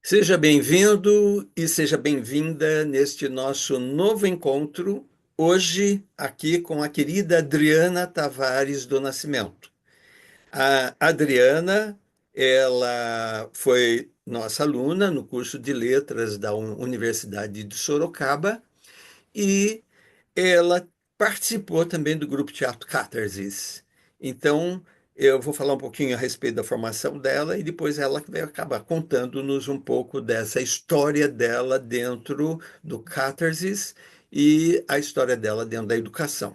Seja bem-vindo e seja bem-vinda neste nosso novo encontro, hoje aqui com a querida Adriana Tavares do Nascimento. A Adriana, ela foi nossa aluna no curso de Letras da Universidade de Sorocaba e ela participou também do grupo Teatro Catarsis. Então, eu vou falar um pouquinho a respeito da formação dela e depois ela que vai acabar contando-nos um pouco dessa história dela dentro do Catarsis e a história dela dentro da educação.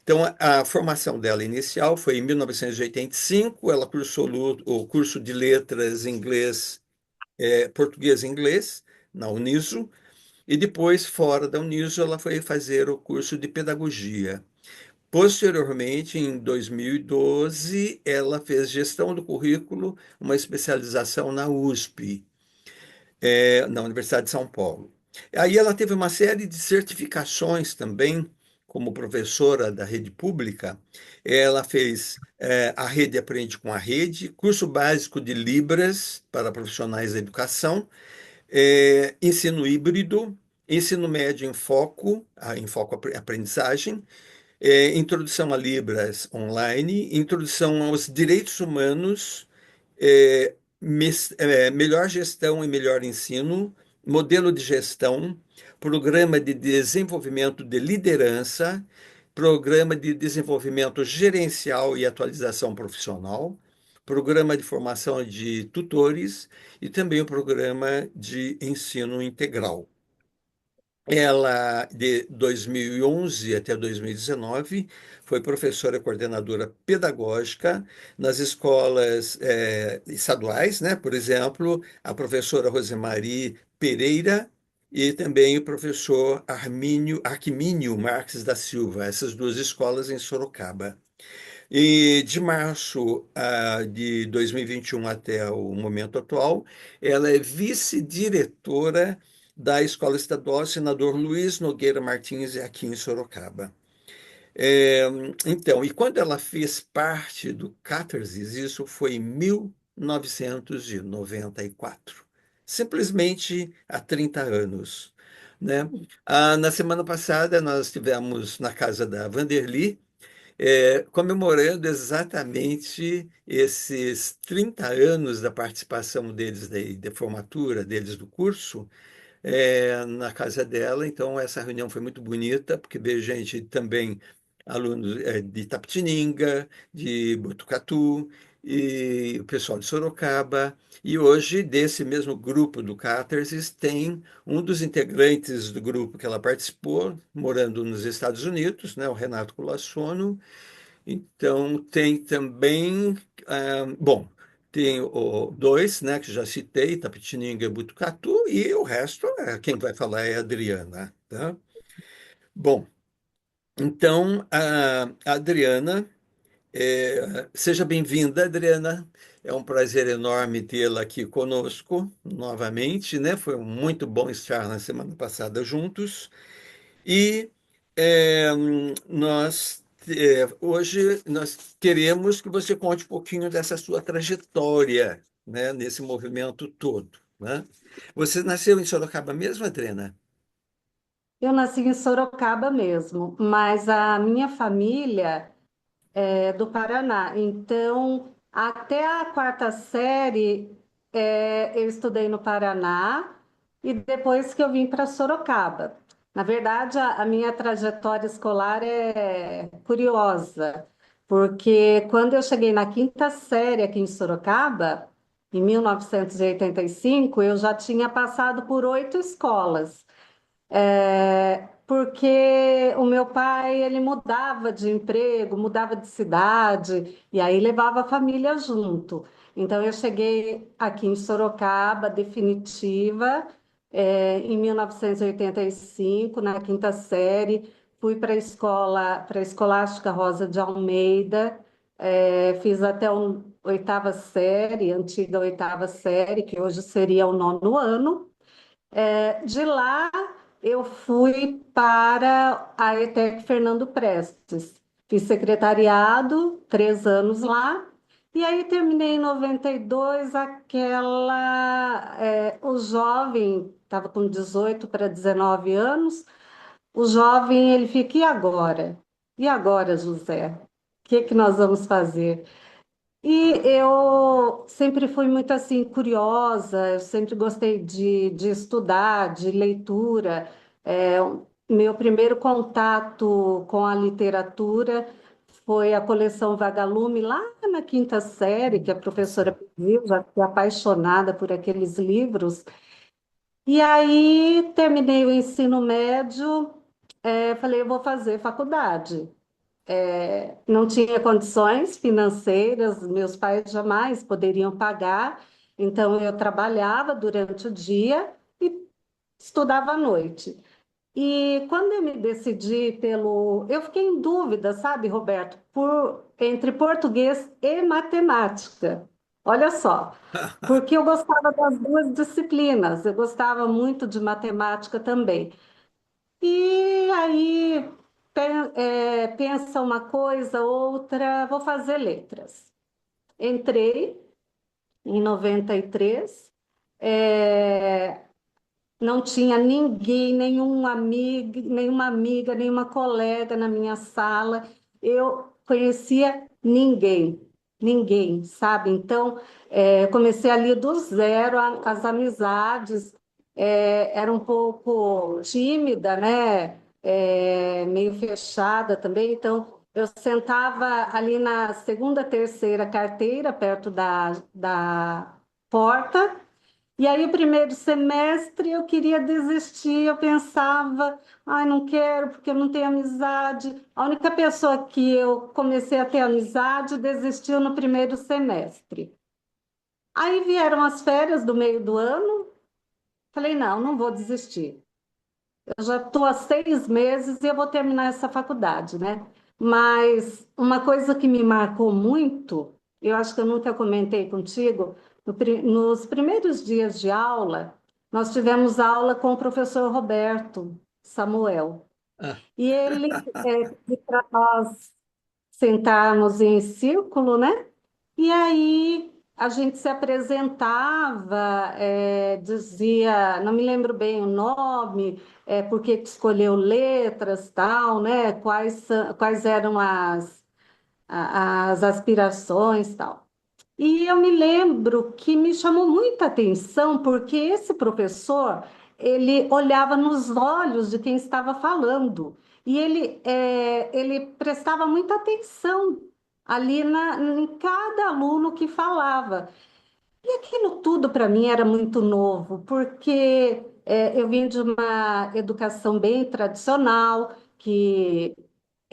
Então, a formação dela inicial foi em 1985, ela cursou o curso de letras inglês, português e inglês, na Uniso, e depois, fora da Uniso, ela foi fazer o curso de pedagogia. Posteriormente, em 2012, ela fez gestão do currículo, uma especialização na USP, na Universidade de São Paulo. Aí ela teve uma série de certificações também, como professora da rede pública. Ela fez a Rede Aprende com a Rede, curso básico de Libras para profissionais da educação, ensino híbrido, ensino médio em foco aprendizagem, introdução a Libras online, introdução aos direitos humanos, melhor gestão e melhor ensino, modelo de gestão, programa de desenvolvimento de liderança, programa de desenvolvimento gerencial e atualização profissional, programa de formação de tutores e também o programa de ensino integral. Ela, de 2011 até 2019, foi professora coordenadora pedagógica nas escolas estaduais, né? Por exemplo, a professora Rosemary Pereira e também o professor Arquimínio Marques da Silva, essas duas escolas em Sorocaba. E de março de 2021 até o momento atual, ela é vice-diretora da Escola Estadual Senador Luiz Nogueira Martins, aqui em Sorocaba. É, então, e quando ela fez parte do Catarsis, isso foi em 1994, simplesmente há 30 anos, né? Na semana passada, nós estivemos na casa da Vanderly, comemorando exatamente esses 30 anos da participação deles, da formatura deles do curso, na casa dela. Então, essa reunião foi muito bonita, porque veio gente também, alunos de Tapetininga, de Botucatu, e o pessoal de Sorocaba. E hoje, desse mesmo grupo do Catarsis, tem um dos integrantes do grupo que ela participou, morando nos Estados Unidos, né, o Renato Colassono. Então, tem também, bom, tem dois, né, que já citei, Tapetininga e Butucatu, e o resto, quem vai falar é a Adriana, tá? Bom, então, a Adriana, seja bem-vinda, Adriana. É um prazer enorme tê-la aqui conosco novamente, né? Foi muito bom estar na semana passada juntos. E hoje nós queremos que você conte um pouquinho dessa sua trajetória, né, nesse movimento todo, né? Você nasceu em Sorocaba mesmo, Adriana? Eu nasci em Sorocaba mesmo, mas a minha família é do Paraná. Então, até a quarta série, eu estudei no Paraná e depois que eu vim para Sorocaba. Na verdade, a minha trajetória escolar é curiosa, porque quando eu cheguei na quinta série aqui em Sorocaba, em 1985, eu já tinha passado por 8 escolas. Porque o meu pai, ele mudava de emprego, mudava de cidade, e aí levava a família junto. Então, eu cheguei aqui em Sorocaba, definitiva, em 1985, na quinta série, fui para a Escolástica Rosa de Almeida, fiz até a oitava série, antiga oitava série, que hoje seria o nono ano. De lá, eu fui para a ETEC Fernando Prestes. Fiz secretariado, 3 anos lá, E aí terminei em 92, o jovem, estava com 18 para 19 anos, o jovem, ele fica, e agora? E agora, José? O que que nós vamos fazer? E eu sempre fui muito assim curiosa, eu sempre gostei de estudar, de leitura. O meu primeiro contato com a literatura foi a coleção Vagalume, lá na quinta série, que a professora pediu, já fiquei apaixonada por aqueles livros. E aí terminei o ensino médio, falei, eu vou fazer faculdade. Não tinha condições financeiras, meus pais jamais poderiam pagar, então eu trabalhava durante o dia e estudava à noite. E quando eu me decidi pelo. Eu fiquei em dúvida, sabe, Roberto, entre português e matemática. Olha só, porque eu gostava das duas disciplinas, eu gostava muito de matemática também. E aí pensa uma coisa, outra, vou fazer letras. Entrei em 93, é, não tinha ninguém, nenhuma amiga, nenhuma colega na minha sala. Eu conhecia ninguém, sabe? Então, comecei ali do zero, as amizades. Era um pouco tímida, né? Meio fechada também. Então, eu sentava ali na segunda, terceira carteira, perto da porta. E aí, o primeiro semestre, eu queria desistir, eu pensava, ai, não quero, porque eu não tenho amizade. A única pessoa que eu comecei a ter amizade desistiu no primeiro semestre. Aí vieram as férias do meio do ano, falei, não, não vou desistir. Eu já estou há 6 meses e eu vou terminar essa faculdade, né? Mas uma coisa que me marcou muito, eu acho que eu nunca comentei contigo, nos primeiros dias de aula, nós tivemos aula com o professor Roberto Samuel. Ah, E ele pediu para nós sentarmos em círculo, né? E aí a gente se apresentava, dizia, não me lembro bem o nome, por que que escolheu letras, tal, né? Quais eram as aspirações, tal. E eu me lembro que me chamou muita atenção porque esse professor, ele olhava nos olhos de quem estava falando e ele prestava muita atenção ali em cada aluno que falava. E aquilo tudo para mim era muito novo, porque eu vim de uma educação bem tradicional, que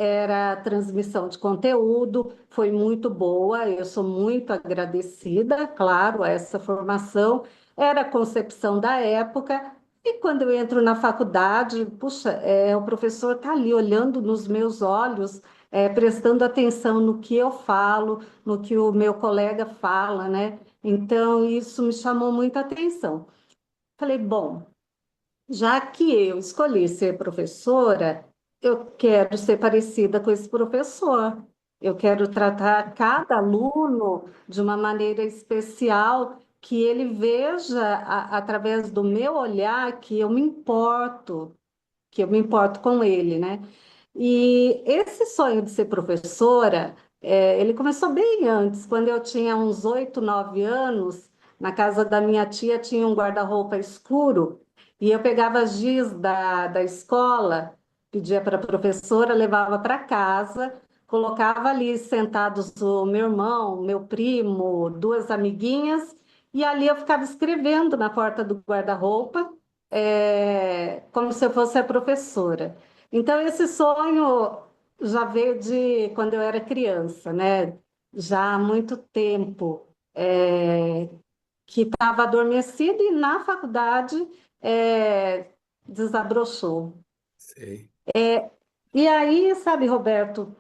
era a transmissão de conteúdo, foi muito boa, eu sou muito agradecida, claro, a essa formação, era a concepção da época, e quando eu entro na faculdade, puxa, o professor está ali olhando nos meus olhos, prestando atenção no que eu falo, no que o meu colega fala, né? Então, isso me chamou muita atenção. Falei, bom. Já que eu escolhi ser professora, eu quero ser parecida com esse professor. Eu quero tratar cada aluno de uma maneira especial, que ele veja, através do meu olhar, que eu me importo com ele, né? E esse sonho de ser professora, ele começou bem antes, quando eu tinha uns 8, 9 anos, na casa da minha tia tinha um guarda-roupa escuro, e eu pegava giz da escola, pedia para a professora, levava para casa, colocava ali sentados o meu irmão, meu primo, duas amiguinhas, e ali eu ficava escrevendo na porta do guarda-roupa, como se eu fosse a professora. Então, esse sonho já veio de quando eu era criança, né? Já há muito tempo, que estava adormecido e na faculdade desabrochou. sei. E aí, sabe, Roberto,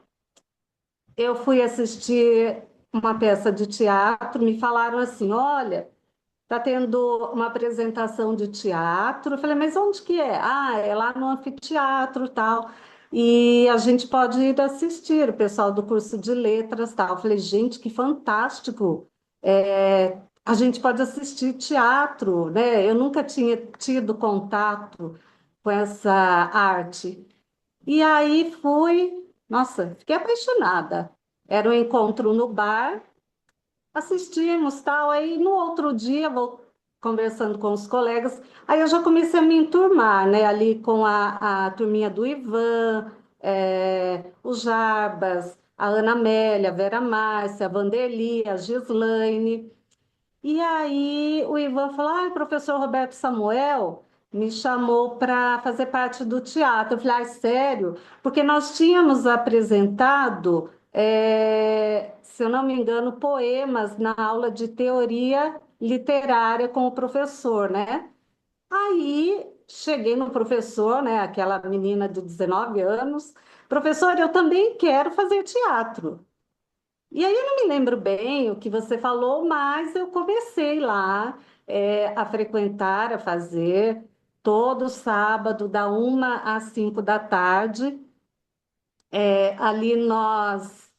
eu fui assistir uma peça de teatro, me falaram assim, olha, tá tendo uma apresentação de teatro. Eu falei, mas onde que é? Ah, é lá no anfiteatro, tal. e a gente pode ir assistir, o pessoal do curso de letras, tal. Eu falei, gente, que fantástico! A gente pode assistir teatro, né? Eu nunca tinha tido contato com essa arte. E aí fui, nossa, fiquei apaixonada. Era um encontro no bar, assistimos tal, aí no outro dia, vou conversando com os colegas, aí eu já comecei a me enturmar, né, ali com a turminha do Ivan, o Jarbas, a Ana Amélia, a Vera Márcia, a Vanderly, a Gislaine, e aí o Ivan falou: ah, o professor Roberto Samuel me chamou para fazer parte do teatro. Eu falei: ah, sério? Porque nós tínhamos apresentado, se eu não me engano, poemas na aula de teoria literária com o professor, né? Aí cheguei no professor, né? Aquela menina de 19 anos. Professor, eu também quero fazer teatro. E aí eu não me lembro bem o que você falou, mas eu comecei lá a frequentar, a fazer todo sábado, da 1 às 5 da tarde. Ali nós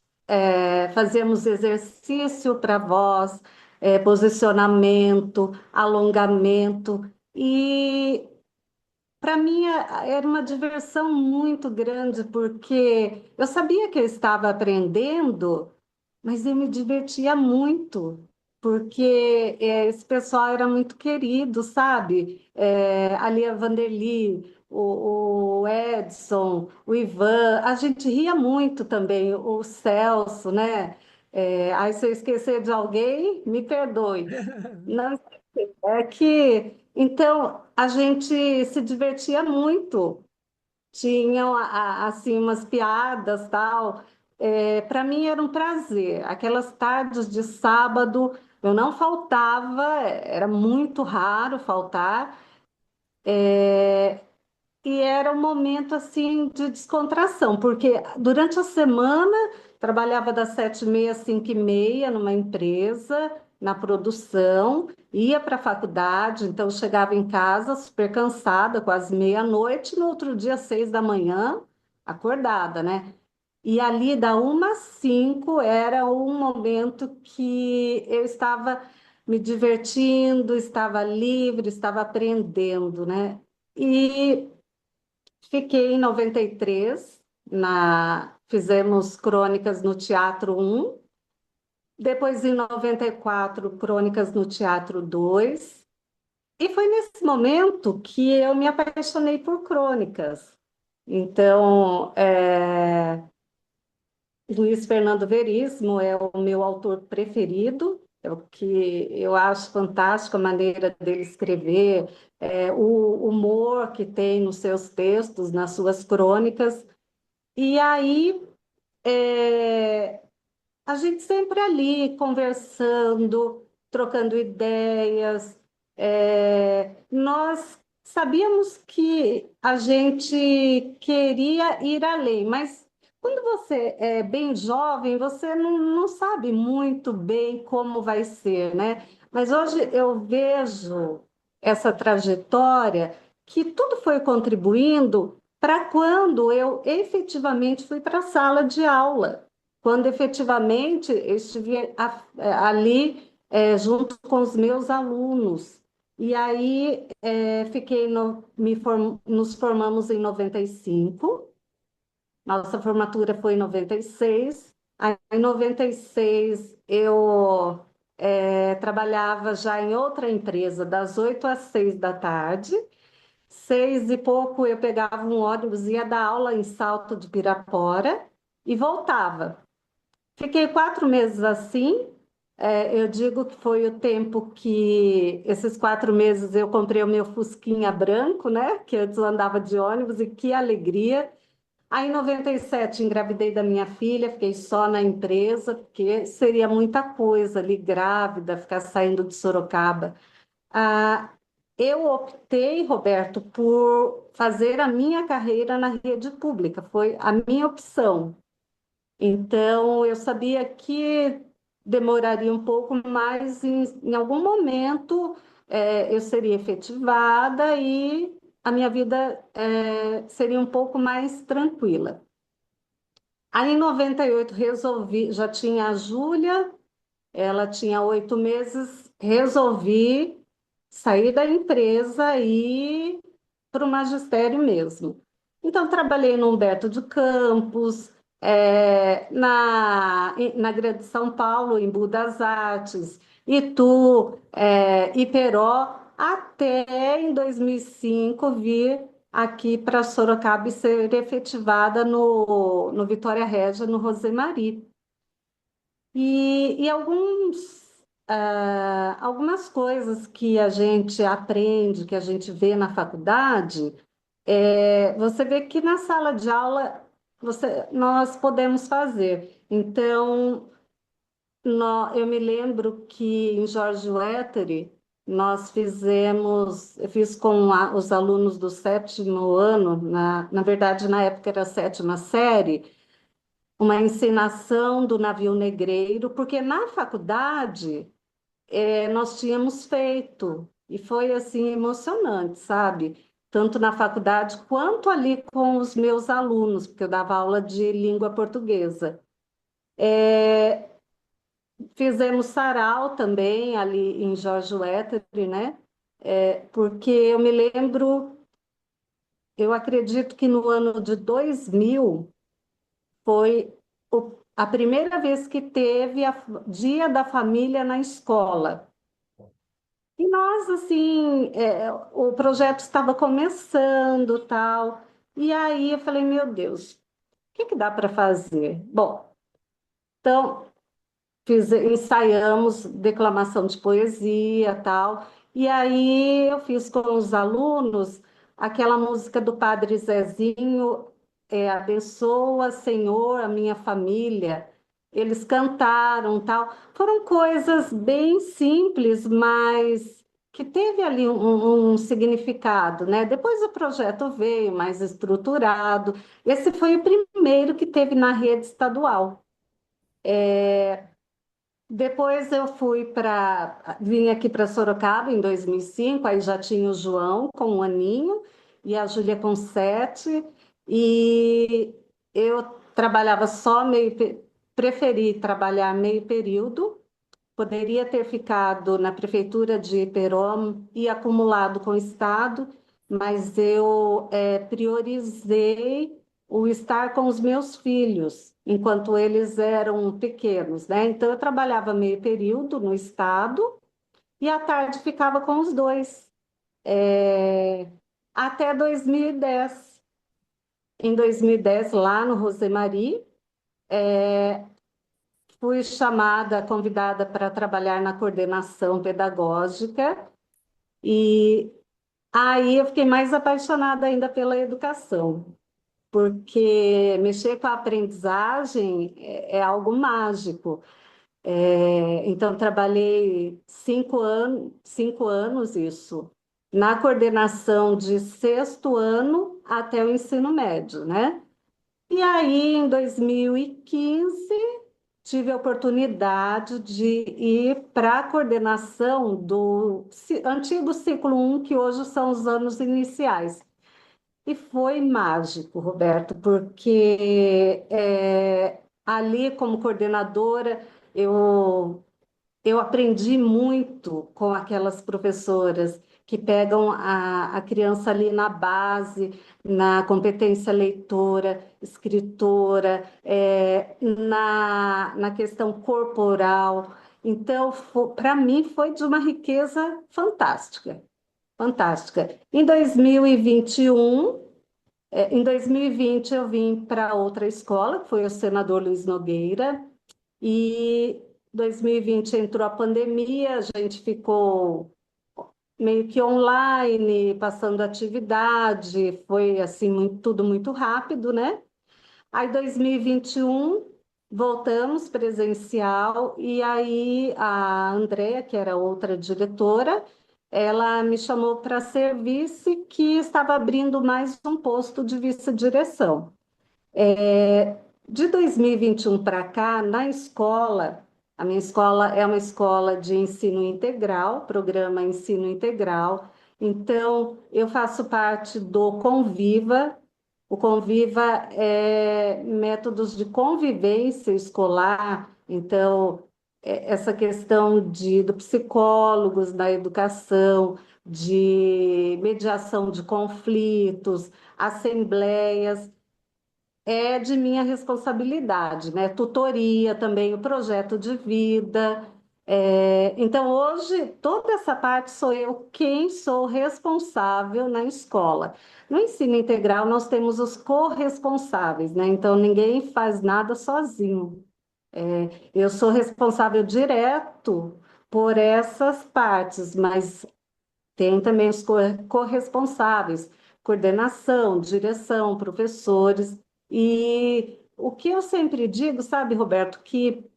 fazíamos exercício para voz, posicionamento, alongamento, e para mim era uma diversão muito grande, porque eu sabia que eu estava aprendendo, mas eu me divertia muito, porque esse pessoal era muito querido, sabe? Ali a Vanderly, o Edson, o Ivan, a gente ria muito também, o Celso, né? Aí se eu esquecer de alguém, me perdoe. Não, é que, então, a gente se divertia muito, tinham assim umas piadas tal. Para mim era um prazer. Aquelas tardes de sábado eu não faltava, era muito raro faltar, e era um momento assim de descontração, porque durante a semana trabalhava das 7h30 às 5h30 numa empresa, na produção, ia para a faculdade, então chegava em casa super cansada, quase meia-noite, no outro dia, 6 da manhã, acordada, né? E ali, da 1 às 5, era um momento que eu estava me divertindo, estava livre, estava aprendendo, né? E fiquei em 93, fizemos Crônicas no Teatro 1, depois em 94, Crônicas no Teatro 2, e foi nesse momento que eu me apaixonei por crônicas. Então, Luiz Fernando Veríssimo é o meu autor preferido, é o que eu acho fantástico a maneira dele escrever, o humor que tem nos seus textos, nas suas crônicas. E aí, é, a gente sempre ali conversando, trocando ideias. Nós sabíamos que a gente queria ir além, mas quando você é bem jovem, você não sabe muito bem como vai ser, né? Mas hoje eu vejo essa trajetória que tudo foi contribuindo para quando eu efetivamente fui para a sala de aula, quando efetivamente eu estive ali junto com os meus alunos. E aí nos formamos em 95, nossa formatura foi em 96. Aí, em 96 eu trabalhava já em outra empresa, das 8 às 6 da tarde. 6 e pouco eu pegava um ônibus, ia dar aula em Salto de Pirapora e voltava. Fiquei 4 meses assim. Eu digo que foi o tempo que, esses 4 meses, eu comprei o meu Fusquinha branco, né? Que antes eu andava de ônibus, e que alegria. Aí, em 97, engravidei da minha filha, fiquei só na empresa, porque seria muita coisa ali, grávida, ficar saindo de Sorocaba. Ah, eu optei, Roberto, por fazer a minha carreira na rede pública, foi a minha opção. Então, eu sabia que demoraria um pouco, mas em algum momento eu seria efetivada, e a minha vida seria um pouco mais tranquila. Aí, em 98 resolvi, já tinha a Júlia, ela tinha 8 meses, resolvi sair da empresa e ir para o magistério mesmo. Então, trabalhei no Humberto de Campos, na Grande São Paulo, em Budas Artes, Itu, Iperó, até em 2005 vir aqui para Sorocaba e ser efetivada no Vitória Regia, no Rosemary. E algumas coisas que a gente aprende, que a gente vê na faculdade, você vê que na sala de aula nós podemos fazer. Então, eu me lembro que em Jorge Wettery eu fiz com os alunos do sétimo ano, na verdade, na época era a sétima série, uma encenação do navio negreiro, porque na faculdade nós tínhamos feito, e foi assim emocionante, sabe? Tanto na faculdade quanto ali com os meus alunos, porque eu dava aula de língua portuguesa. Fizemos sarau também ali em Jorge Wettery, né? Porque eu me lembro, eu acredito que no ano de 2000 foi a primeira vez que teve Dia da Família na escola. E nós, assim, o projeto estava começando, tal. E aí eu falei, meu Deus, o que que dá para fazer? Bom, então ensaiamos declamação de poesia, tal. E aí eu fiz com os alunos aquela música do Padre Zezinho, Abençoa, Senhor, a minha família. Eles cantaram, tal. Foram coisas bem simples, mas que teve ali um significado, né? Depois o projeto veio mais estruturado. Esse foi o primeiro que teve na rede estadual. Depois eu vim aqui para Sorocaba em 2005, aí já tinha o João com 1 aninho e a Júlia com 7, e eu trabalhava só preferi trabalhar meio período, poderia ter ficado na prefeitura de Iperom e acumulado com o Estado, mas eu priorizei o estar com os meus filhos, enquanto eles eram pequenos, né? Então, eu trabalhava meio período no Estado e à tarde ficava com os dois, é, até 2010. Em 2010, lá no Rosemary, fui chamada, convidada para trabalhar na coordenação pedagógica e aí eu fiquei mais apaixonada ainda pela educação, porque mexer com a aprendizagem é algo mágico. Então, trabalhei 5 anos isso, na coordenação de sexto ano até o ensino médio, né? E aí, em 2015, tive a oportunidade de ir para a coordenação do antigo ciclo 1, que hoje são os anos iniciais. E foi mágico, Roberto, porque ali, como coordenadora, eu eu aprendi muito com aquelas professoras que pegam a criança ali na base, na competência leitora, escritora, na questão corporal. Então, para mim, foi de uma riqueza fantástica, fantástica. Em 2020, eu vim para outra escola, que foi o senador Luiz Nogueira, e 2020 entrou a pandemia, a gente ficou meio que online, passando atividade, foi assim tudo muito rápido, né? Aí 2021 voltamos presencial e aí a Andrea, que era outra diretora, ela me chamou para ser vice, que estava abrindo mais um posto de vice-direção. De 2021 para cá, na escola, a minha escola é uma escola de ensino integral, programa ensino integral. Então, eu faço parte do Conviva. O Conviva é métodos de convivência escolar. Então, essa questão do psicólogos da educação, de mediação de conflitos, assembleias é de minha responsabilidade, né? Tutoria também, o projeto de vida. Então, hoje, toda essa parte sou eu quem sou responsável na escola. No ensino integral, nós temos os corresponsáveis, né? Então, ninguém faz nada sozinho. Eu sou responsável direto por essas partes, mas tem também os corresponsáveis, coordenação, direção, professores. E o que eu sempre digo, sabe, Roberto, que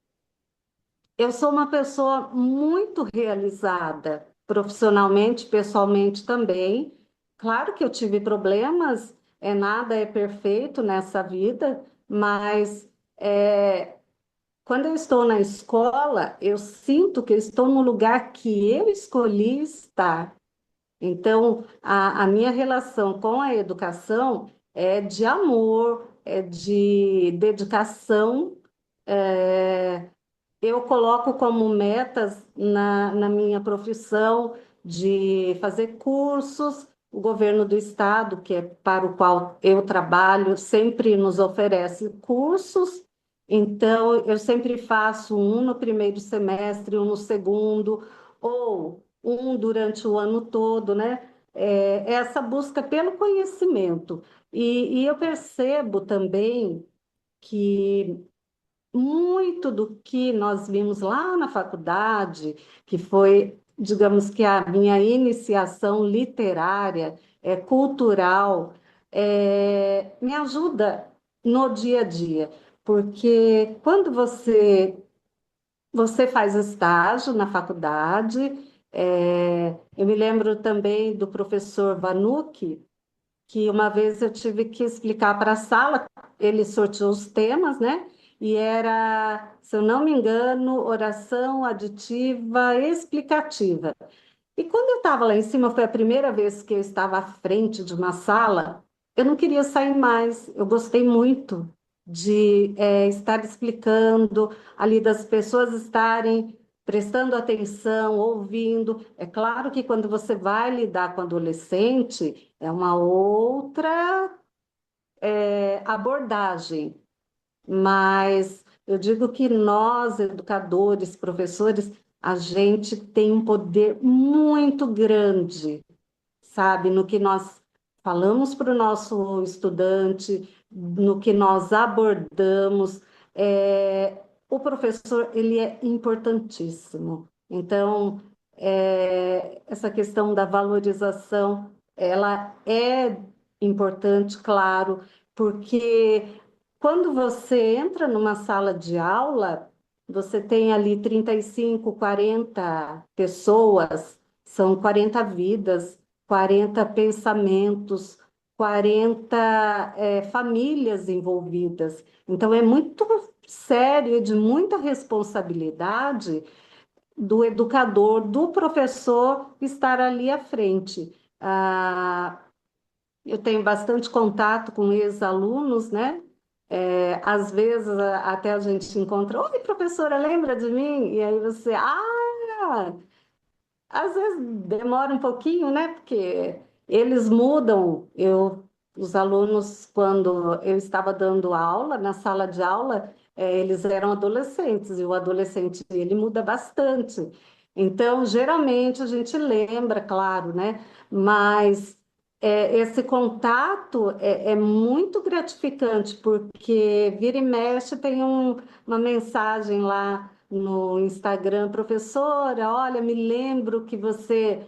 eu sou uma pessoa muito realizada, profissionalmente, pessoalmente também. Claro que eu tive problemas, nada é perfeito nessa vida, mas quando eu estou na escola, eu sinto que eu estou no lugar que eu escolhi estar. Então, a minha relação com a educação é de amor, é de dedicação. Eu coloco como metas na minha profissão de fazer cursos. O governo do estado, que é para o qual eu trabalho, sempre nos oferece cursos. Então, eu sempre faço um no primeiro semestre, um no segundo, ou um durante o ano todo, né? Essa busca pelo conhecimento. E eu percebo também que muito do que nós vimos lá na faculdade, que foi, digamos que a minha iniciação literária, cultural, me ajuda no dia a dia, porque quando você faz estágio na faculdade, eu me lembro também do professor Vanucci, que uma vez eu tive que explicar para a sala, ele sorteou os temas, né? E era, se eu não me engano, oração aditiva explicativa. E quando eu estava lá em cima, foi a primeira vez que eu estava à frente de uma sala, eu não queria sair mais. Eu gostei muito de estar explicando, ali das pessoas estarem prestando atenção, ouvindo. É claro que quando você vai lidar com adolescente, é uma outra abordagem, mas eu digo que nós, educadores, professores, a gente tem um poder muito grande, sabe, no que nós falamos para o nosso estudante, no que nós abordamos. O professor, ele é importantíssimo. Então, essa questão da valorização, ela é importante, claro, porque quando você entra numa sala de aula, você tem ali 35, 40 pessoas, são 40 vidas, 40 pensamentos, 40 famílias envolvidas. Então, é muito sério e de muita responsabilidade do educador, do professor estar ali à frente. Eu tenho bastante contato com ex-alunos, né? Às vezes até a gente se encontra, oi, professora, lembra de mim? E aí você, às vezes demora um pouquinho, né? Porque eles mudam. Os alunos, quando eu estava dando aula, na sala de aula, eles eram adolescentes, e o adolescente, ele muda bastante. Então, geralmente, a gente lembra, claro, né? Mas esse contato é muito gratificante, porque vira e mexe tem uma mensagem lá no Instagram, professora, olha, me lembro que você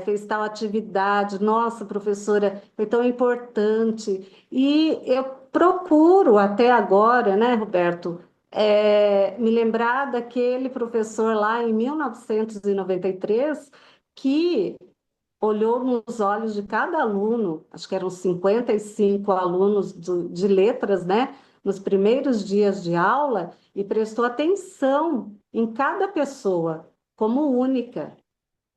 fez tal atividade, nossa, professora, foi tão importante. E eu procuro até agora, né, Roberto, me lembrar daquele professor lá em 1993 que olhou nos olhos de cada aluno, acho que eram 55 alunos de letras, né, nos primeiros dias de aula, e prestou atenção em cada pessoa como única.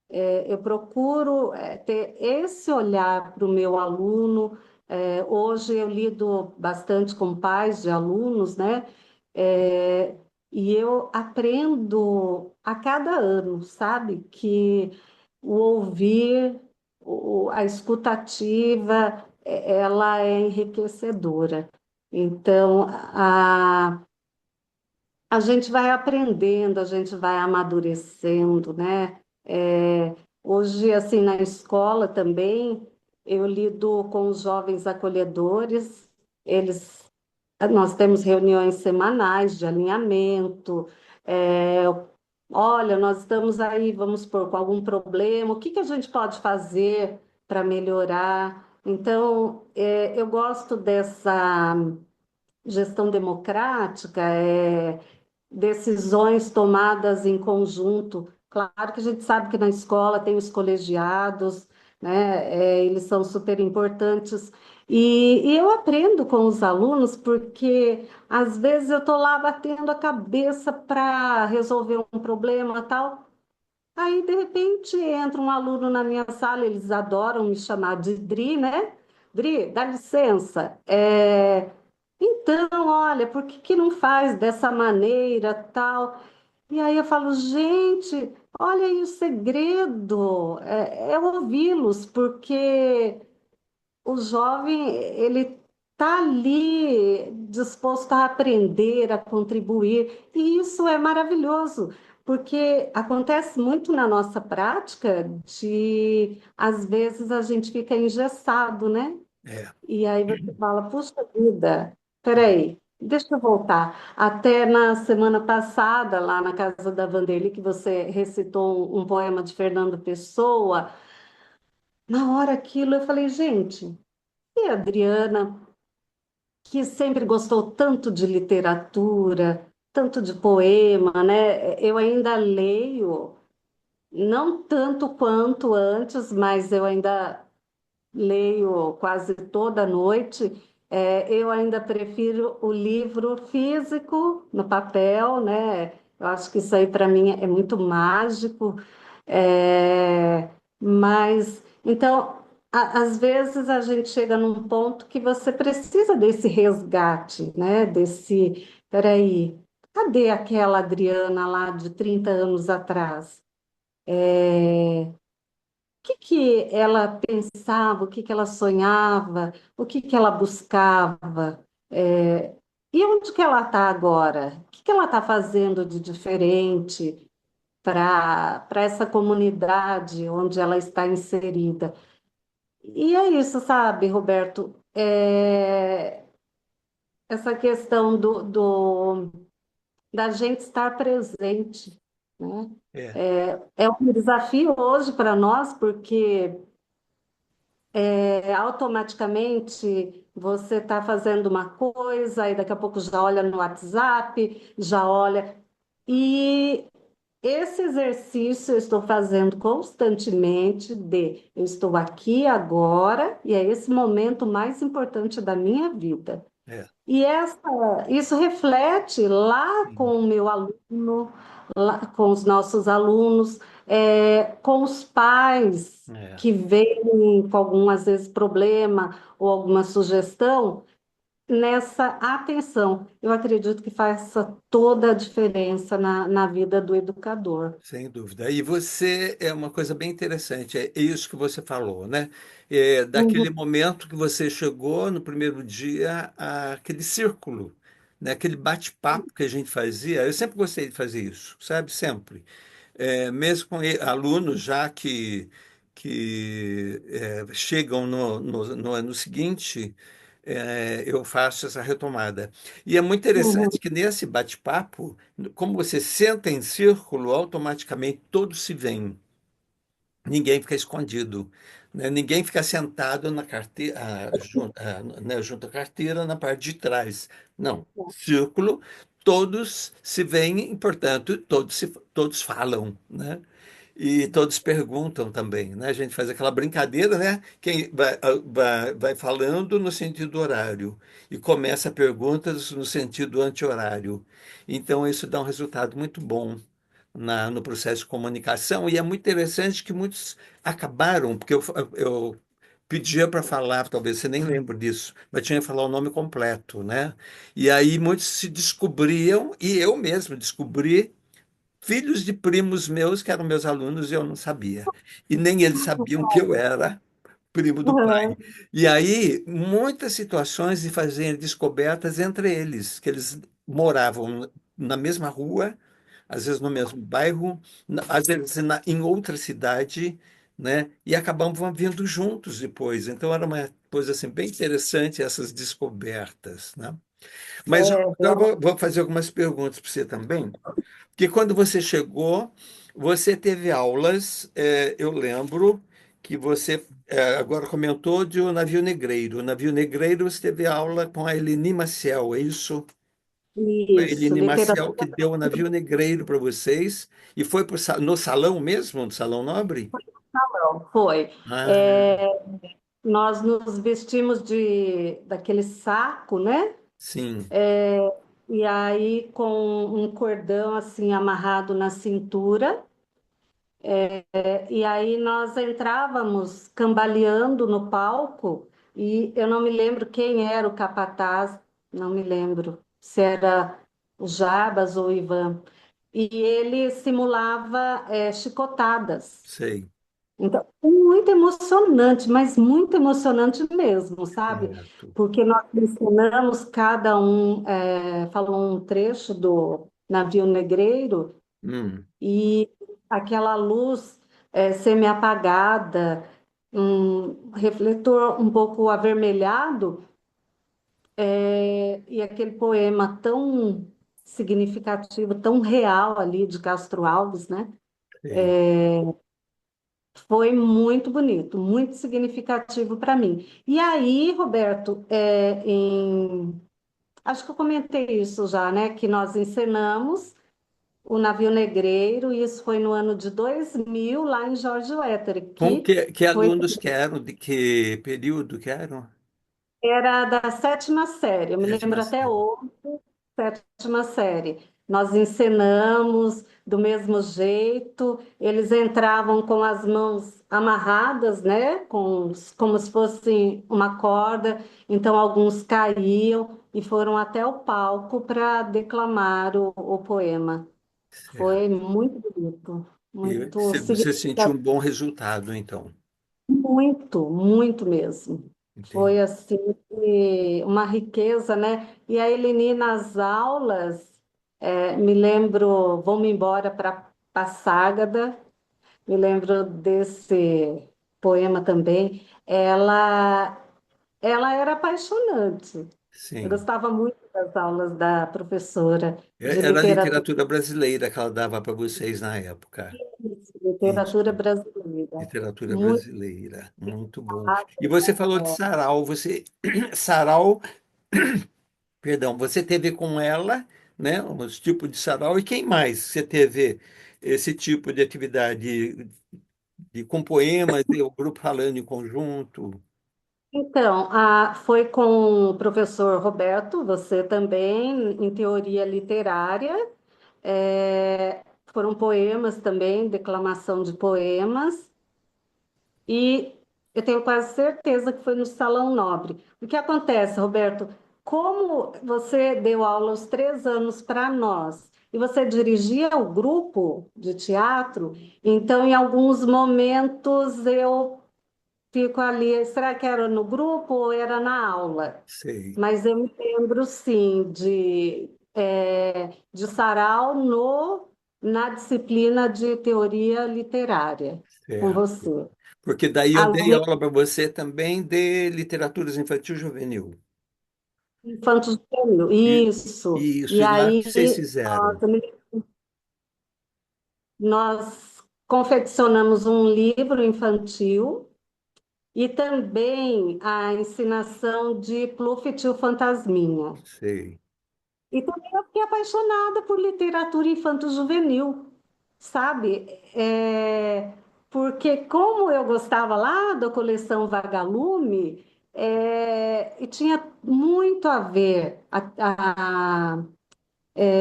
Eu procuro ter esse olhar para o meu aluno. Hoje eu lido bastante com pais de alunos, né? É, e eu aprendo a cada ano, sabe? Que o ouvir, a escutativa, ela é enriquecedora. Então, a gente vai aprendendo, a gente vai amadurecendo, né? Hoje, assim, na escola também, eu lido com os jovens acolhedores, eles, nós temos reuniões semanais de alinhamento, é, olha, nós estamos aí, vamos supor, com algum problema, o que que a gente pode fazer para melhorar? Então, eu gosto dessa gestão democrática, decisões tomadas em conjunto. Claro que a gente sabe que na escola tem os colegiados, né? Eles são super importantes. E eu aprendo com os alunos porque às vezes eu estou lá batendo a cabeça para resolver um problema tal. Aí, de repente, entra um aluno na minha sala, eles adoram me chamar de Dri, né? Dri, dá licença. Então, olha, por que que não faz dessa maneira, tal? E aí eu falo, gente, olha aí o segredo, é ouvi-los, porque o jovem, ele está ali disposto a aprender, a contribuir, e isso é maravilhoso, porque acontece muito na nossa prática de, às vezes, a gente fica engessado, né? É. E aí você fala, puxa vida, peraí, deixa eu voltar. Até na semana passada, lá na casa da Vanderly, que você recitou um poema de Fernando Pessoa, na hora aquilo eu falei, gente, e a Adriana, que sempre gostou tanto de literatura, tanto de poema, né? Eu ainda leio, não tanto quanto antes, mas eu ainda leio quase toda noite. Eu ainda prefiro o livro físico, no papel, né? Eu acho que isso aí para mim é muito mágico. Mas, então, às vezes a gente chega num ponto que você precisa desse resgate, né? Peraí, cadê aquela Adriana lá de 30 anos atrás? Que ela pensava, o que que ela sonhava, o que ela buscava, e onde que ela está agora? O que que ela está fazendo de diferente para essa comunidade onde ela está inserida? E é isso, sabe, Roberto? Essa questão da gente estar presente, né? É. É um desafio hoje para nós, porque automaticamente você está fazendo uma coisa e daqui a pouco já olha no WhatsApp, já olha. E esse exercício eu estou fazendo constantemente eu estou aqui agora e é esse momento mais importante da minha vida. É. E isso reflete lá Sim. com o meu aluno, lá com os nossos alunos, com os pais É. que vêm com algum, às vezes, problema ou alguma sugestão, nessa atenção. Eu acredito que faça toda a diferença na vida do educador. Sem dúvida. E você é uma coisa bem interessante, é isso que você falou, né? Daquele Uhum. momento que você chegou no primeiro dia, aquele círculo, né? Aquele bate-papo que a gente fazia. Eu sempre gostei de fazer isso, sabe? Sempre. Mesmo com alunos já que chegam no ano seguinte, eu faço essa retomada. E é muito Uhum. interessante que nesse bate-papo, como você senta em círculo, automaticamente todos se veem. Ninguém fica escondido, né? Ninguém fica sentado na carteira, né, junto à carteira na parte de trás. Não, círculo, todos se veem e, portanto, todos falam, né? E todos perguntam também, né? A gente faz aquela brincadeira, né? Quem vai falando no sentido horário e começa perguntas no sentido anti-horário. Então, isso dá um resultado muito bom, no processo de comunicação, e é muito interessante que muitos acabaram, porque eu pedia para falar, talvez você nem lembre disso, mas tinha que falar o nome completo, né? E aí muitos se descobriam, e eu mesmo descobri filhos de primos meus que eram meus alunos e eu não sabia. E nem eles sabiam que eu era primo do pai. Uhum. E aí, muitas situações de fazerem descobertas entre eles, que eles moravam na mesma rua, às vezes no mesmo bairro, às vezes em outra cidade, né? E acabavam vindo juntos depois. Então era uma coisa assim bem interessante essas descobertas, né? Mas É, agora eu vou fazer algumas perguntas para você também. Porque quando você chegou, você teve aulas, eu lembro que você agora comentou de O Navio Negreiro. O Navio Negreiro você teve aula com a Eleni Maciel, é isso? Foi a isso, Eleni Maciel literatura que deu o Navio Negreiro para vocês e foi no salão mesmo, no Salão Nobre? não, foi. Ah, É, nós nos vestimos daquele saco, né? sim, E aí com um cordão assim amarrado na cintura. E aí nós entrávamos cambaleando no palco e eu não me lembro quem era o capataz, não me lembro se era o Jabas ou o Ivan. E ele simulava chicotadas. sei. Então, muito emocionante, mas muito emocionante mesmo, sabe? Certo. Porque nós ensinamos cada um, falou um trecho do Navio Negreiro Hum, e aquela luz semi-apagada, um refletor um pouco avermelhado, e aquele poema tão significativo, tão real ali de Castro Alves, né? sei. Foi muito bonito, muito significativo para mim. E aí, Roberto, acho que eu comentei isso já, né? Que nós encenamos o Navio Negreiro, e isso foi no ano de 2000 lá em Jorge Wether, Com que que foi, alunos que eram, de que período que eram? era da sétima série, eu me Sétima lembro até série. hoje, sétima série. Nós encenamos do mesmo jeito, eles entravam com as mãos amarradas, né, como se fosse uma corda, então alguns caíam e foram até o palco para declamar o poema. Foi Certo. muito bonito, E muito você sentiu um significativo, bom resultado, então. muito, muito mesmo. Foi Entendi. assim uma riqueza, né? E a Eleni nas aulas, me lembro, vamos embora para Passágada, me lembro desse poema também. Ela era apaixonante. Eu Sim. gostava muito das aulas da professora de Era a literatura, literatura brasileira que ela dava para vocês na época. literatura Isso. brasileira. Literatura Muito brasileira. Muito bom. E você falou de Sarau. Sarau, perdão, você teve com ela, né, os tipos de sarau. E quem mais você teve esse tipo de atividade com poemas e o grupo falando em conjunto? Então, foi com o professor Roberto, você também, em teoria literária. Foram poemas também, declamação de poemas. E eu tenho quase certeza que foi no Salão Nobre. O que acontece, Roberto? Como você deu aula aos 3 anos para nós e você dirigia o grupo de teatro, então em alguns momentos eu fico ali. Será que era no grupo ou era na aula? Sei. Mas eu me lembro, sim, de sarau na disciplina de teoria literária, com Certo. você. Porque daí eu dei Além aula para você também de literaturas infantil e juvenil. do Infanto Juvenil, E, isso. isso, E e lá que aí vocês fizeram. nós confeccionamos um livro infantil e também a ensinação de Pluft e Tio Fantasminha. Sei, E também eu fiquei apaixonada por literatura infanto-juvenil, sabe? Porque como eu gostava lá da coleção Vagalume, e tinha muito a ver a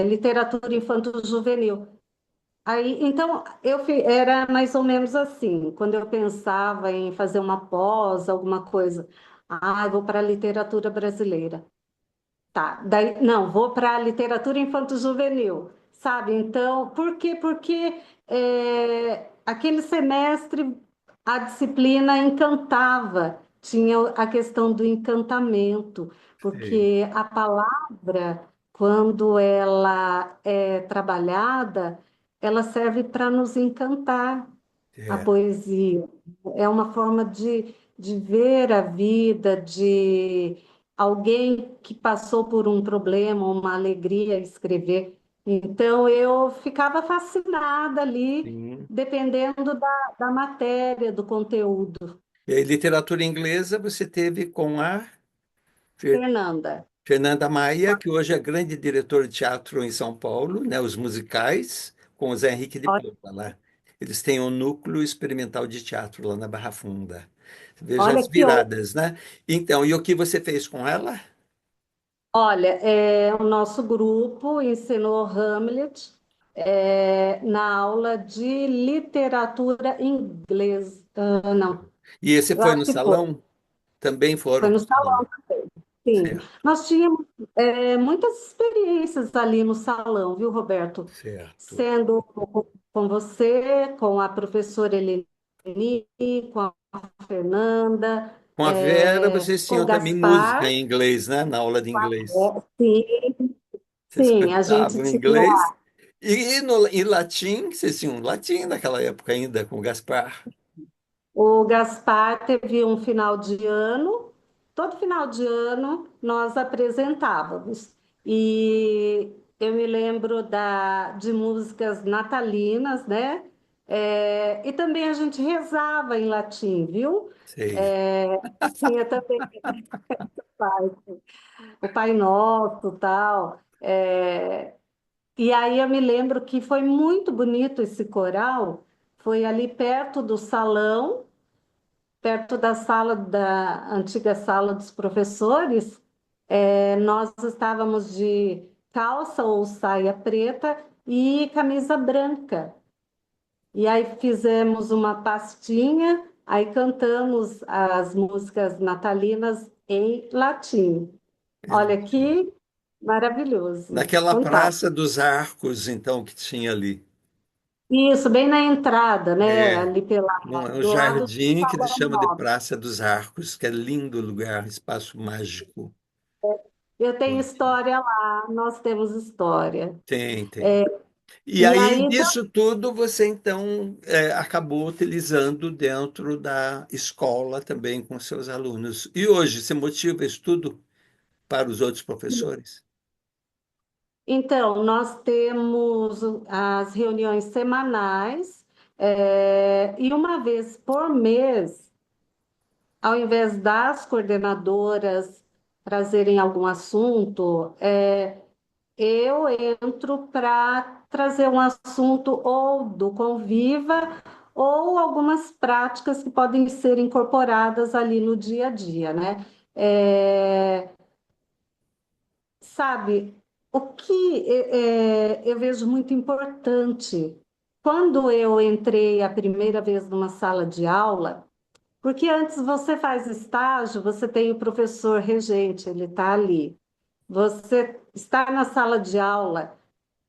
literatura infanto-juvenil. Aí, então, era mais ou menos assim, quando eu pensava em fazer uma pós, alguma coisa, eu vou para a literatura brasileira. Tá, daí, não, vou para a literatura infanto-juvenil, sabe? Então, por quê? Porque aquele semestre a disciplina encantava, tinha a questão do encantamento, Sei. porque a palavra, quando ela é trabalhada, ela serve para nos encantar. A É, poesia é uma forma de ver a vida, de alguém que passou por um problema, uma alegria escrever. Então, eu ficava fascinada ali, sim. dependendo da matéria, do conteúdo. E aí, literatura inglesa você teve com a Fer- Fernanda, Fernanda Maia, que hoje é grande diretora de teatro em São Paulo, né, os musicais, com o Zé Henrique de olha, Paula lá. Eles têm um núcleo experimental de teatro lá na Barra Funda. Veja as olha que viradas, né? Então, e o que você fez com ela? olha, o nosso grupo ensinou Hamlet na aula de literatura inglesa. Não, E esse eu foi acho no que foi. salão? Também foram Foi para no o salão. salão. Sim, Certo, nós tínhamos muitas experiências ali no salão, viu, Roberto? certo. Sendo com você, com a professora Eleni, com a Fernanda, Com a Vera, vocês com o tinham também música Gaspar. em inglês, né? Na aula de inglês. Sim, Vocês sim, a gente cantavam em tinha. inglês. E no, em latim, vocês tinham latim naquela época ainda, com o Gaspar. O Gaspar teve um final de ano, todo final de ano nós apresentávamos. E eu me lembro de músicas natalinas, né? E também a gente rezava em latim, viu? Sei. É, tinha também o Pai Nosso, tal. E aí eu me lembro que foi muito bonito esse coral, foi ali perto do salão, perto da sala da antiga sala dos professores. Nós estávamos de calça ou saia preta e camisa branca. E aí fizemos uma pastinha, aí cantamos as músicas natalinas em latim. Olha que maravilhoso, Naquela fantástico. Praça dos Arcos, então, que tinha ali. Isso, bem na entrada, né? É, Ali é um do lado do jardim que eles Salão chamam de Nobre. Praça dos Arcos, que é lindo lugar, espaço mágico. Eu tenho Ótimo. história lá, nós temos história. Tem, tem. E E aí, aí, disso tudo, você então acabou utilizando dentro da escola também com seus alunos. E hoje, você motiva isso tudo para os outros professores? então, nós temos as reuniões semanais, e uma vez por mês, ao invés das coordenadoras trazerem algum assunto, eu entro para trazer um assunto ou do Conviva ou algumas práticas que podem ser incorporadas ali no dia a dia, né? É, sabe, o que eu vejo muito importante quando eu entrei a primeira vez numa sala de aula, porque antes você faz estágio, você tem o professor regente, ele está ali. Você está na sala de aula,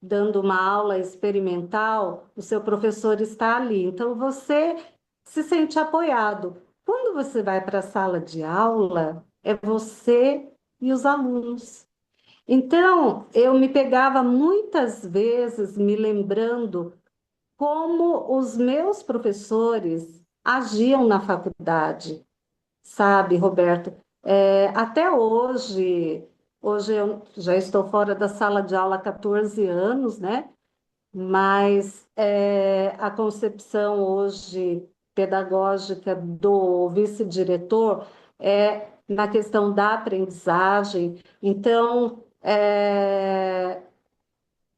dando uma aula experimental, o seu professor está ali. Então, você se sente apoiado. Quando você vai para a sala de aula, é você e os alunos. Então, eu me pegava muitas vezes me lembrando como os meus professores agiam na faculdade, sabe, Roberto? Até hoje eu já estou fora da sala de aula há 14 anos, né? Mas a concepção hoje pedagógica do vice-diretor é na questão da aprendizagem. Então,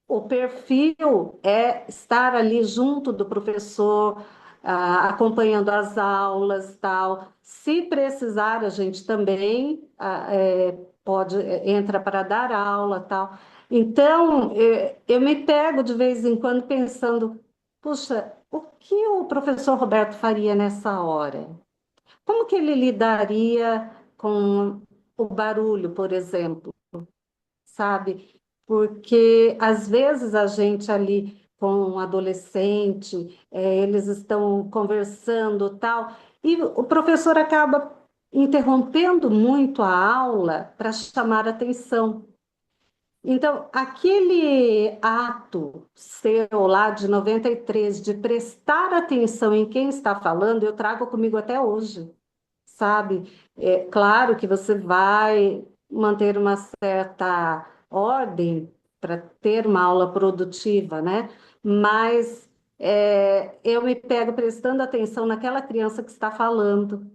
o perfil é estar ali junto do professor, acompanhando as aulas, tal. Se precisar, a gente também entra para dar aula, tal. Então, eu me pego de vez em quando pensando puxa, o que o professor Roberto faria nessa hora? Como que ele lidaria com o barulho, por exemplo, sabe? Porque às vezes a gente ali com um adolescente, eles estão conversando tal, e o professor acaba interrompendo muito a aula para chamar atenção. Então, aquele ato seu lá de 93 de prestar atenção em quem está falando, eu trago comigo até hoje, sabe? É claro que você vai manter uma certa ordem para ter uma aula produtiva, né? Mas eu me pego prestando atenção naquela criança que está falando,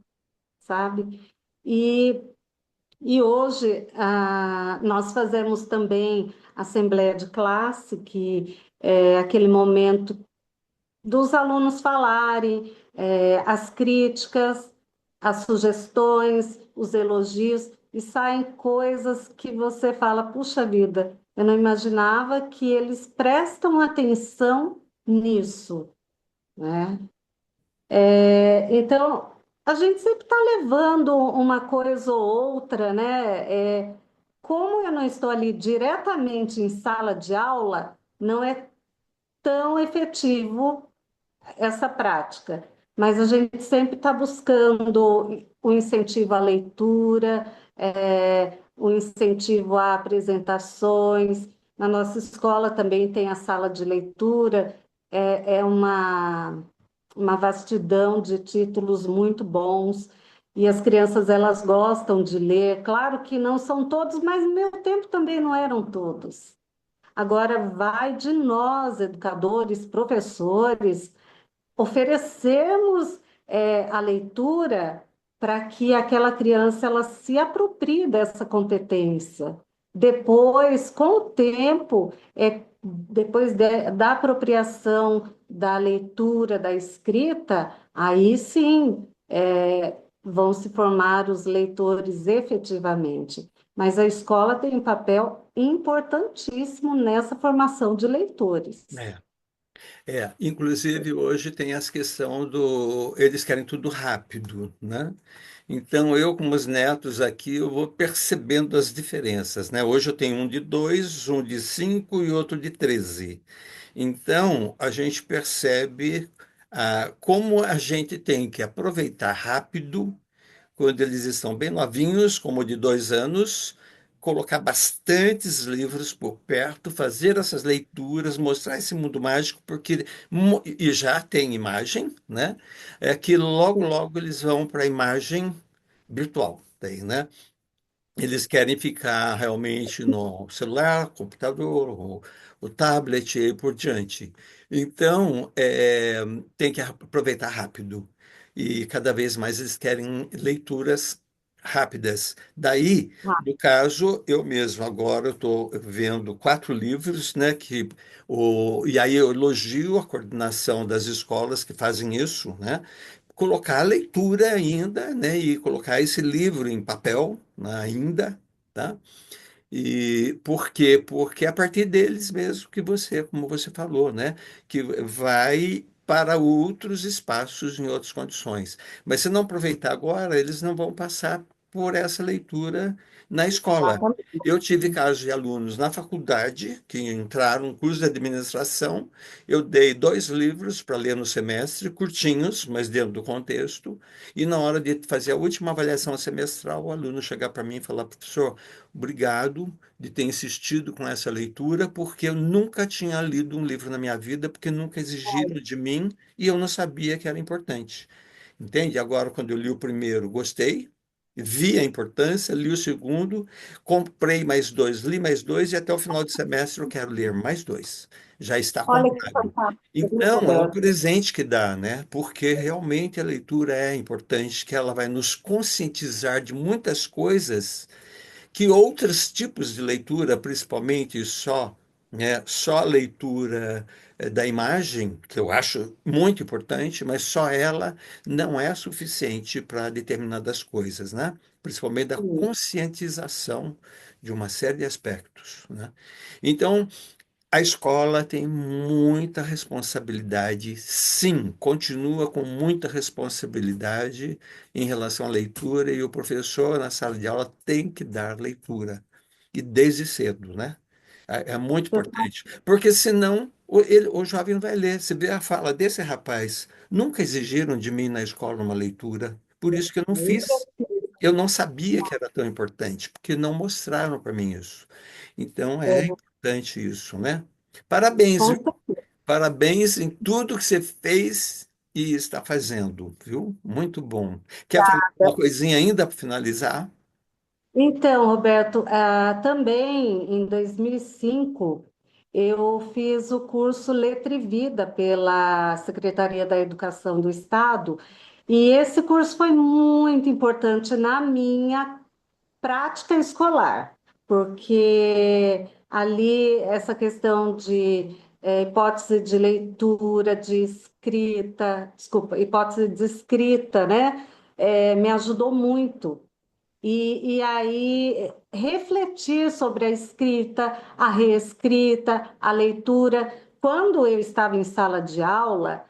sabe? E e hoje nós fazemos também assembleia de classe, que é aquele momento dos alunos falarem, as críticas, as sugestões, os elogios, e saem coisas que você fala, puxa vida, eu não imaginava que eles prestam atenção nisso, né? Então, a gente sempre está levando uma coisa ou outra, né? Como eu não estou ali diretamente em sala de aula, não é tão efetivo essa prática. Mas a gente sempre está buscando o incentivo à leitura, o incentivo a apresentações. Na nossa escola também tem a sala de leitura, é uma vastidão de títulos muito bons. E as crianças elas gostam de ler. Claro que não são todos, mas no meu tempo também não eram todos. Agora vai de nós, educadores, professores, oferecermos a leitura para que aquela criança ela se aproprie dessa competência. Depois, com o tempo, depois da apropriação da leitura, da escrita, aí sim vão se formar os leitores efetivamente. Mas a escola tem um papel importantíssimo nessa formação de leitores. É. Inclusive hoje tem essa questão do, eles querem tudo rápido, né? Então eu com os netos aqui eu vou percebendo as diferenças, né? Hoje eu tenho um de 2, um de 5 e outro de 13. Então a gente percebe como a gente tem que aproveitar rápido quando eles estão bem novinhos, como de 2 anos, colocar bastantes livros por perto, fazer essas leituras, mostrar esse mundo mágico, porque e já tem imagem, né? É que logo, logo eles vão para a imagem virtual, tem, né? Eles querem ficar realmente no celular, computador, o tablet e aí por diante. Então, tem que aproveitar rápido. E cada vez mais eles querem leituras rápidas. Daí, no caso, eu mesmo agora estou vendo 4 livros, né, e aí eu elogio a coordenação das escolas que fazem isso, né, colocar a leitura ainda, né, e colocar esse livro em papel, né, ainda, tá? E por quê? Porque é a partir deles mesmo que você, como você falou, né, que vai para outros espaços em outras condições. Mas se não aproveitar agora, eles não vão passar por essa leitura na escola. Eu tive casos de alunos na faculdade que entraram no curso de administração. Eu dei 2 livros para ler no semestre, curtinhos, mas dentro do contexto. E na hora de fazer a última avaliação semestral, o aluno chegar para mim e falar: professor, obrigado de ter insistido com essa leitura, porque eu nunca tinha lido um livro na minha vida, porque nunca exigiram de mim e eu não sabia que era importante. Entende? Agora, quando eu li o primeiro, gostei, vi a importância, li o segundo, comprei mais 2, li mais 2 e até o final do semestre eu quero ler mais 2. Já está Olha que comprado. fantástico, viu, Então, é um Roberto? presente que dá, né? Porque realmente a leitura é importante, que ela vai nos conscientizar de muitas coisas que outros tipos de leitura, principalmente só a leitura da imagem, que eu acho muito importante, mas só ela não é suficiente para determinadas coisas, né? Principalmente da Sim. conscientização de uma série de aspectos, né? Então, A escola tem muita responsabilidade, sim, continua com muita responsabilidade em relação à leitura, e o professor na sala de aula tem que dar leitura, e desde cedo, né? É muito importante, porque senão o jovem não vai ler. Você vê a fala desse rapaz: nunca exigiram de mim na escola uma leitura, por isso que eu não fiz. Eu não sabia que era tão importante, porque não mostraram para mim isso. Então é importante isso, né? Parabéns, Com viu? Parabéns em tudo que você fez e está fazendo, viu? Muito bom. Quer falar uma certeza. coisinha ainda para finalizar? Então, Roberto, também em 2005 eu fiz o curso Letra e Vida pela Secretaria da Educação do Estado, e esse curso foi muito importante na minha prática escolar, porque ali essa questão de hipótese de leitura, de escrita, desculpa, hipótese de escrita, né, me ajudou muito. E aí, refletir sobre a escrita, a reescrita, a leitura. Quando eu estava em sala de aula,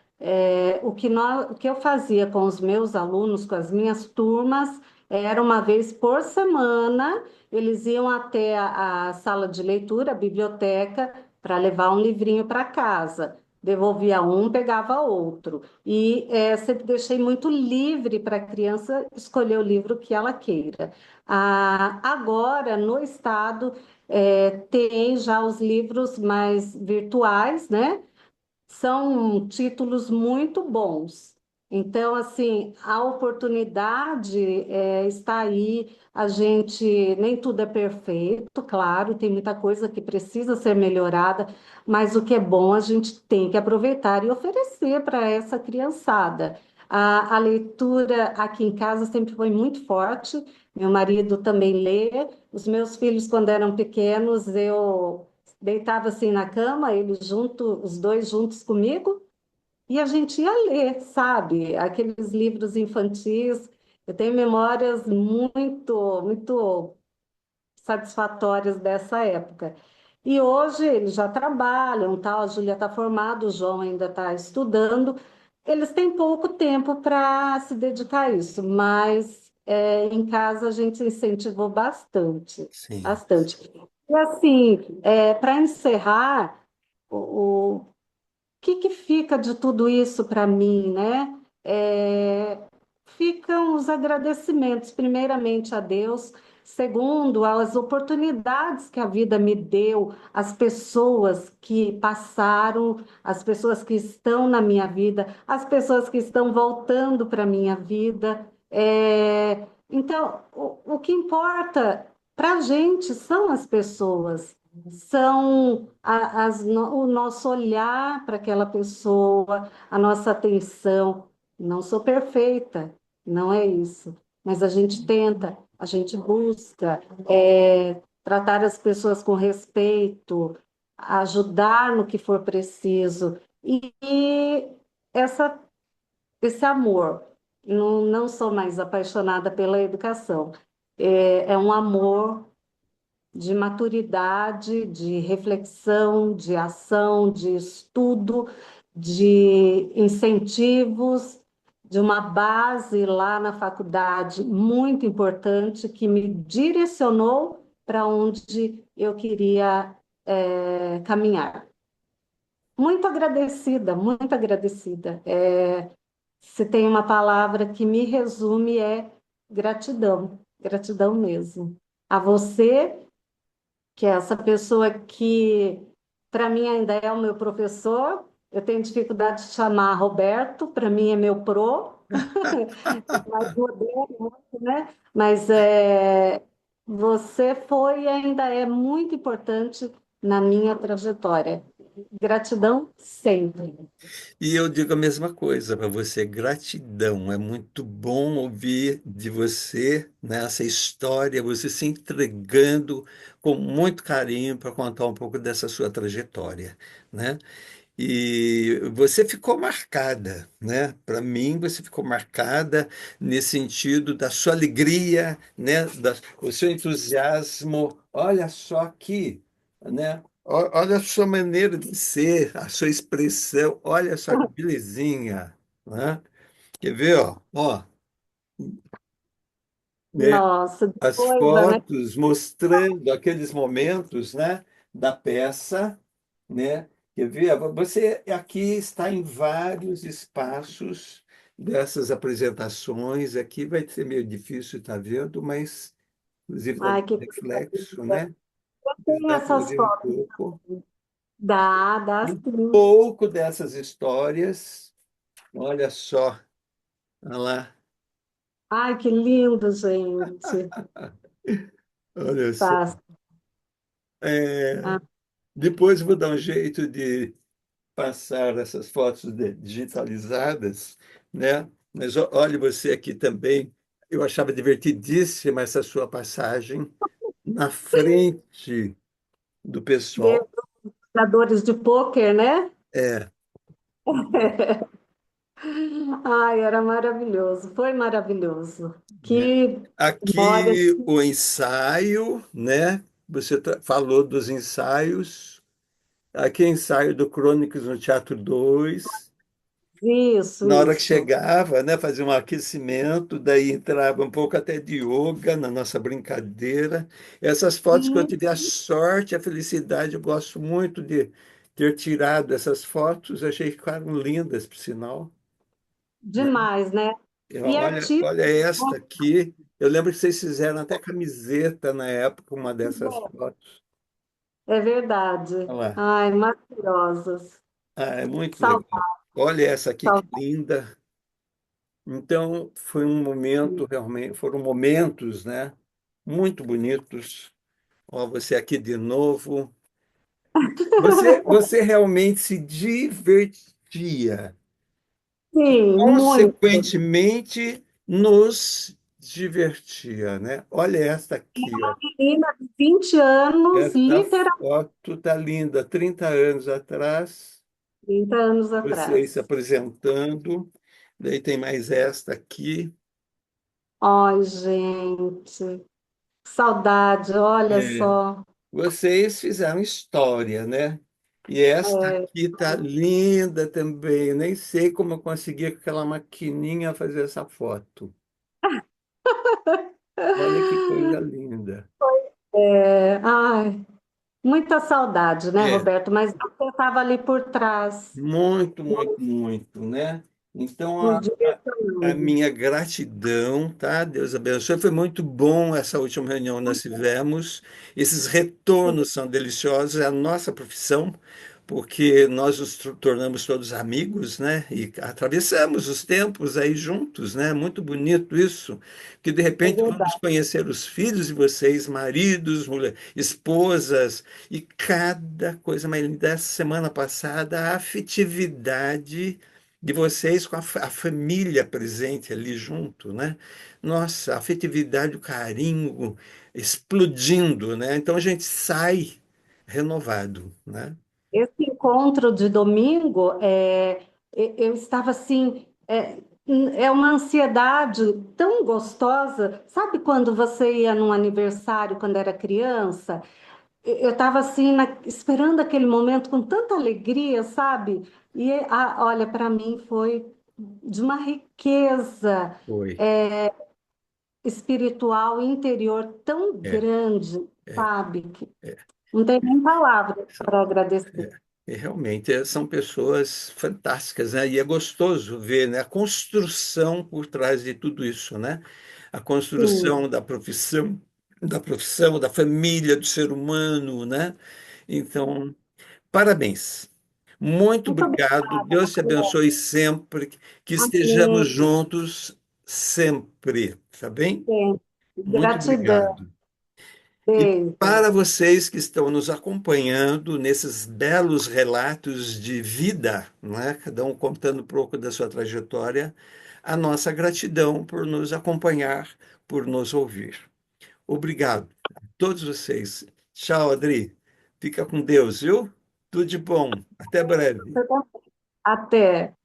o que eu fazia com os meus alunos, com as minhas turmas, era uma vez por semana, eles iam até a sala de leitura, a biblioteca, para levar um livrinho para casa. Devolvia um, pegava outro. E sempre deixei muito livre para a criança escolher o livro que ela queira. Agora, no estado, tem já os livros mais virtuais, né? São títulos muito bons. Então, assim, a oportunidade está aí. A gente, nem tudo é perfeito, claro, tem muita coisa que precisa ser melhorada, mas o que é bom a gente tem que aproveitar e oferecer para essa criançada. A leitura aqui em casa sempre foi muito forte. Meu marido também lê. Os meus filhos, quando eram pequenos, eu deitava assim na cama, eles junto, os dois juntos comigo, e a gente ia ler, sabe? Aqueles livros infantis. Eu tenho memórias muito satisfatórias dessa época. E hoje eles já trabalham, tal, a Júlia está formada, o João ainda está estudando. Eles têm pouco tempo para se dedicar a isso, mas em casa a gente incentivou bastante, Sim. bastante. E assim, para encerrar, o que fica de tudo isso para mim, né? Ficam os agradecimentos, primeiramente a Deus, segundo, as oportunidades que a vida me deu, as pessoas que passaram, as pessoas que estão na minha vida, as pessoas que estão voltando para a minha vida. Então, o que importa para a gente são as pessoas, são o nosso olhar para aquela pessoa, a nossa atenção. Não sou perfeita, não é isso, mas a gente tenta, a gente busca tratar as pessoas com respeito, ajudar no que for preciso, e essa, esse amor. Não sou mais apaixonada pela educação, é um amor de maturidade, de reflexão, de ação, de estudo, de incentivos, de uma base lá na faculdade muito importante que me direcionou para onde eu queria caminhar. Muito agradecida, muito agradecida. Se tem uma palavra que me resume é gratidão, gratidão mesmo. A você, que é essa pessoa que, para mim, ainda é o meu professor. Eu tenho dificuldade de chamar Roberto, para mim é meu pro, mais moderno, né? Mas você foi e ainda é muito importante na minha trajetória. Gratidão sempre. E eu digo a mesma coisa para você, gratidão. É muito bom ouvir de você, né, essa história, você se entregando com muito carinho para contar um pouco dessa sua trajetória, né? E você ficou marcada, né? Para mim, você ficou marcada nesse sentido da sua alegria, né? O seu entusiasmo. Olha só aqui, né? Olha a sua maneira de ser, a sua expressão, olha só que belezinha, né? Quer ver, ó? Ó, né? Nossa, que As coisa, né? fotos mostrando aqueles momentos, né, da peça, né? Quer ver? Você aqui está em vários espaços dessas apresentações. Aqui vai ser meio difícil estar vendo, mas inclusive está Ai, dando que coisa reflexo, linda. né? Eu Mas tenho dá para essas ver fotos. Dá um sim. pouco dessas histórias. Olha só, olha lá, Ai, que lindo, gente. olha só. Tá. É, Ah, depois eu vou dar um jeito de passar essas fotos digitalizadas, né? Mas olhe você aqui também. Eu achava divertidíssima essa sua passagem na frente do pessoal. jogadores de pôquer, né? É, Ai, era maravilhoso. Foi maravilhoso. né? Que memória. Aqui o ensaio, né? Você falou dos ensaios. Aqui é ensaio do Crônicas no Teatro 2. Isso, Na hora que isso. chegava, né, fazia um aquecimento, daí entrava um pouco até de yoga na nossa brincadeira. Essas fotos que eu Sim, tive a sorte, a felicidade, eu gosto muito de ter tirado essas fotos, achei que ficaram lindas, por sinal, né? demais, né? E artista, Olha esta aqui. Eu lembro que vocês fizeram até camiseta na época, uma dessas fotos. é verdade. Olha lá. Ai, maravilhosas. Ah, é muito legal. Saudade. Olha essa aqui que linda. Então, foi um momento realmente, foram momentos, né, muito bonitos. Ó, você aqui de novo. Você realmente se divertia. Sim, muito. Consequentemente, nos divertia, né? Olha esta aqui, ó. Menina de 20 anos, Esta literalmente foto tá linda. 30 anos atrás, 30 anos vocês se atrás. apresentando. Daí tem mais esta aqui. Ai, gente, saudade, olha É, só. vocês fizeram história, né? E esta É, aqui tá linda também. Eu nem sei como eu consegui com aquela maquininha fazer essa foto. Olha que coisa linda. ai, muita saudade, né, É, Roberto? Mas você estava ali por trás, muito, muito, muito, né? Então, nos a direcionando. minha gratidão, tá? Deus abençoe. Foi muito bom essa última reunião que nós tivemos. Esses retornos são deliciosos, é a nossa profissão, porque nós nos tornamos todos amigos, né? E atravessamos os tempos aí juntos, né? Muito bonito isso, que de É repente vamos verdade. conhecer os filhos de vocês, maridos, esposas, e cada coisa mais linda. Essa semana passada, a afetividade de vocês com a família presente ali junto, né? Nossa, a afetividade, o carinho explodindo, né? Então a gente sai renovado, né? Esse encontro de domingo, eu estava assim, é uma ansiedade tão gostosa. Sabe quando você ia num aniversário quando era criança? Eu estava assim, esperando aquele momento com tanta alegria, sabe? E olha, para mim foi de uma riqueza Foi. espiritual interior tão É, grande, é, sabe? Que é. não tem nem palavras São, para agradecer. é. E realmente são pessoas fantásticas, né? E é gostoso ver, né, a construção por trás de tudo isso, né? A Sim, construção da profissão, da família, do ser humano, né? Então, parabéns. Muito muito obrigado. obrigada. Deus te abençoe sempre. Que estejamos Amém. juntos sempre, tá bem? Sim. Muito Gratidão. obrigado. E Beijo. para vocês que estão nos acompanhando nesses belos relatos de vida, não é? Cada um contando um pouco da sua trajetória, a nossa gratidão por nos acompanhar, por nos ouvir. Obrigado a todos vocês. Tchau, Adri. Fica com Deus, viu? Tudo de bom. Até breve. Até.